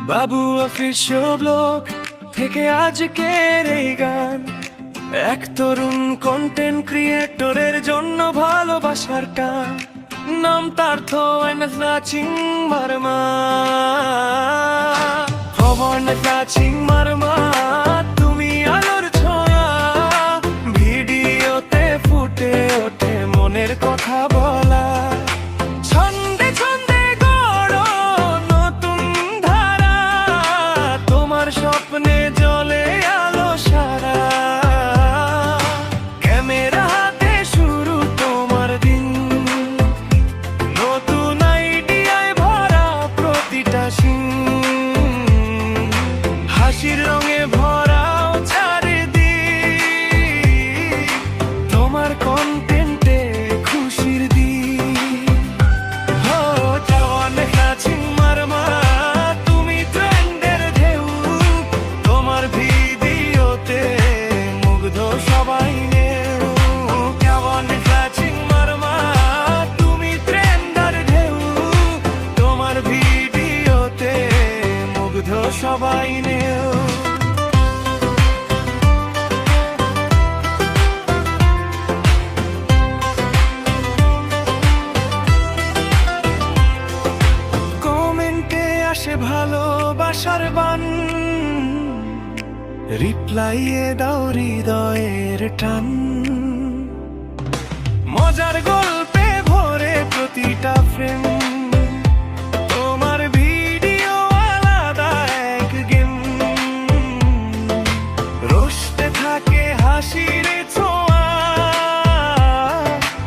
বাবু official blog থেকে আজকের এই গান, এক তরুণ কন্টেন্ট ক্রিয়েটরের জন্য ভালোবাসার গান। নাম তার নাচিং মারমা, খবর নাচিং মারমা। তুমি আলোর ছোঁয়া, ভিডিওতে ফুটে ওঠে মনের কথা বলা। ছন্দে ছন্দে গড়ো নতুন ধারা, তোমার স্বপ্নে জ্বলে আলো সারা। ক্যামেরা হাতে শুরু তোমার দিন, নতুন আইডিয়ায় ভরা প্রতিটা সিন। হাসির রঙে ভরাও চারিদিক, তোমার কন্টেন্টে খুশির দিক। ও জওয়ান নাচিং মারমা, তুমি ট্রেন্ডের ঢেউ। তোমার ভিডিওতে মুগ্ধ সবাই নেও। জওয়ান নাচিং মারমা, তুমি ট্রেন্ডের ঢেউ। তোমার ভিডিওতে মুগ্ধ সবাই নেও। কমেন্টে আসে ভালোবাসার বান, রিপ্লাইয়ে দাও হৃদয়ের টান। মজার গল্পে ভরে প্রতিটা ফ্রেম, তোমার ভিডিও আলাদা এক গেম। রোস্টে থাকে হাসির ছোঁয়া,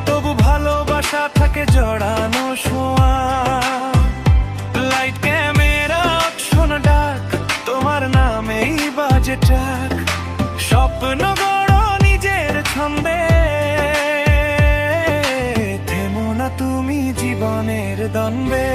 তবু ভালোবাসা থাকে জড়ানো ছোঁয়া। লাইট ক্যামেরা অ্যাকশন ডাক, তোমার নামেই বাজে টাক। স্বপ্ন গড়ো নিজের ছন্দে, থেমো না তুমি জীবনের দ্বন্দ্বে।